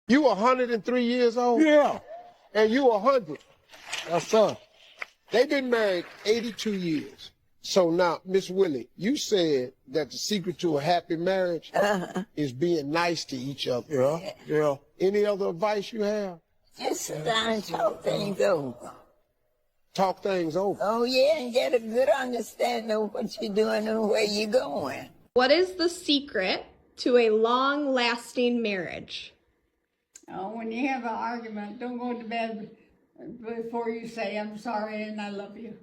You 103 years old? Yeah. And you 100. Yes, sir. They've been married 82 years. So now, Miss Willie, you said that the secret to a happy marriage is being nice to each other. Yeah, yeah. Any other advice you have? Just sit down and talk things over. Talk things over. Oh, yeah, and get a good understanding of what you're doing and where you're going. What is the secret to a long-lasting marriage? Oh, when you have an argument, don't go to bed before you say, I'm sorry and I love you.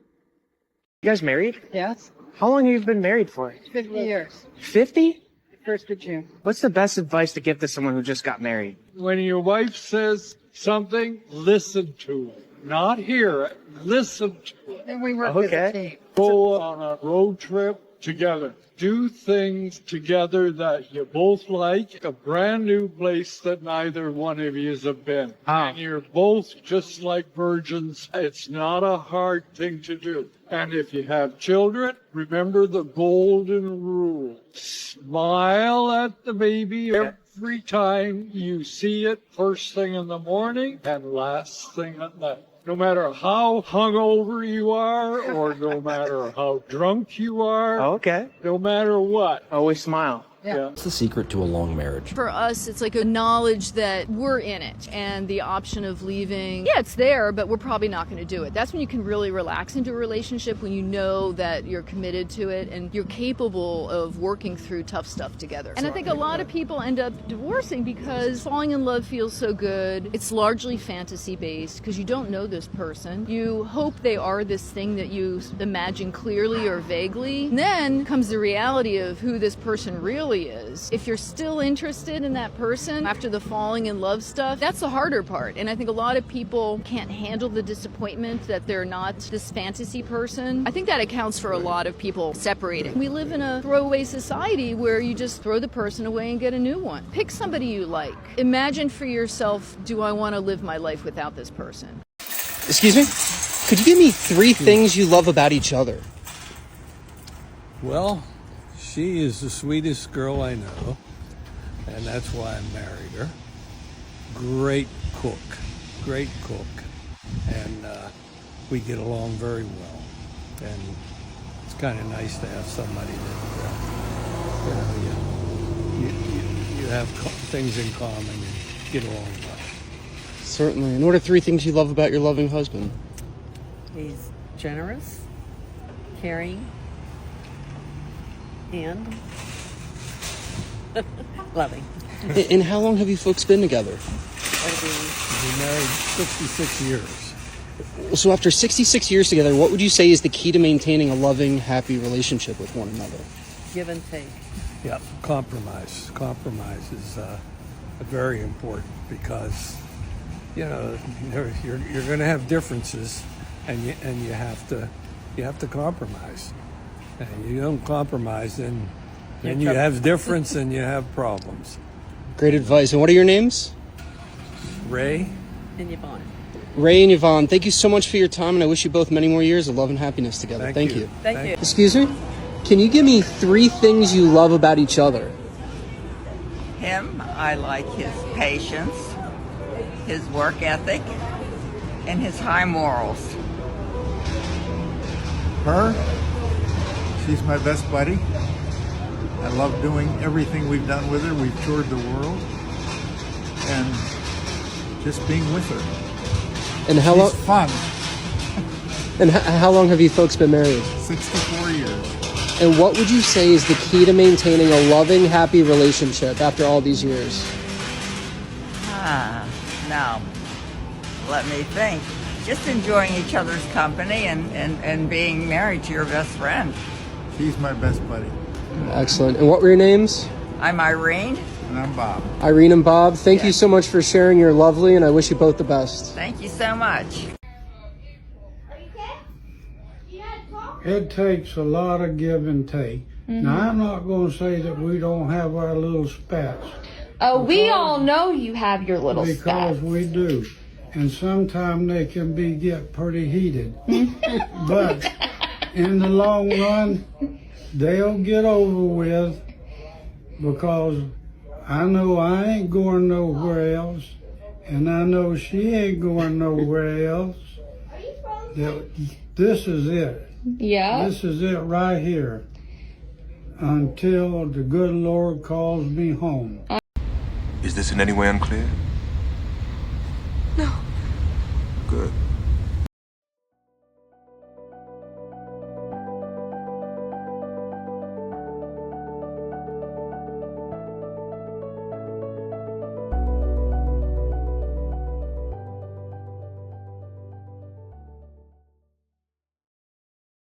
You guys married? Yes, How long have you been married for? 50 years. 50? 1st of June. What's the best advice to give to someone who just got married? When your wife says something, listen to it. Not hear it, listen to it. And we work as a team. Go on a road trip together. Do things together that you both like. A brand new place that neither one of you have been. And you're both just like virgins. It's not a hard thing to do. And if you have children, remember the golden rule. Smile at the baby every time you see it, first thing in the morning and last thing at night. No matter how hungover you are, or no matter how drunk you are, Okay. no matter what. Always smile. Yeah. What's the secret to a long marriage? For us, it's like a knowledge that we're in it and the option of leaving. Yeah, it's there, but we're probably not going to do it. That's when you can really relax into a relationship, when you know that you're committed to it and you're capable of working through tough stuff together. And I think a lot of people end up divorcing because falling in love feels so good. It's largely fantasy based because you don't know this person. You hope they are this thing that you imagine clearly or vaguely. And then comes the reality of who this person really is. If you're still interested in that person after the falling in love stuff, that's the harder part. And I think a lot of people can't handle the disappointment that they're not this fantasy person. I think that accounts for a lot of people separating. We live in a throwaway society where you just throw the person away and get a new one. Pick somebody you like. Imagine for yourself, do I want to live my life without this person? Excuse me? Could you give me 3 things you love about each other? Well, she is the sweetest girl I know, and that's why I married her. Great cook, and we get along very well. And it's kind of nice to have somebody that you have things in common and get along well. Certainly. And what are 3 things you love about your loving husband? He's generous, caring, and loving. And how long have you folks been together? That'll be We've been married 66 years. So after 66 years together, what would you say is the key to maintaining a loving, happy relationship with one another? give and take. Yeah, compromise. Compromise is very important because, you know, you're going to have differences, and you have to compromise. And you don't compromise, then you have difference and you have problems. Great advice. And what are your names? Ray and Yvonne. Ray and Yvonne, thank you so much for your time, and I wish you both many more years of love and happiness together. Thank you. Thank you. Excuse me? Can you give me 3 things you love about each other? Him, I like his patience, his work ethic, and his high morals. Her, she's my best buddy. I love doing everything we've done with her. We've toured the world, and just being with her. And how long? She's fun. And how long have you folks been married? 64 years. And what would you say is the key to maintaining a loving, happy relationship after all these years? Now, let me think. Just enjoying each other's company and being married to your best friend. She's my best buddy. Excellent. And what were your names? I'm Irene. And I'm Bob. Irene and Bob, thank you so much for sharing your lovely, and I wish you both the best. Thank you so much. It takes a lot of give and take. Now, I'm not going to say that we don't have our little spats. Oh, we all know you have your little Because spats. we do. And sometimes they can get pretty heated. But in the long run, they'll get over with because I know I ain't going nowhere else, and I know she ain't going nowhere else. This is it. Yeah. This is it right here. Until the good Lord calls me home. Is this in any way unclear?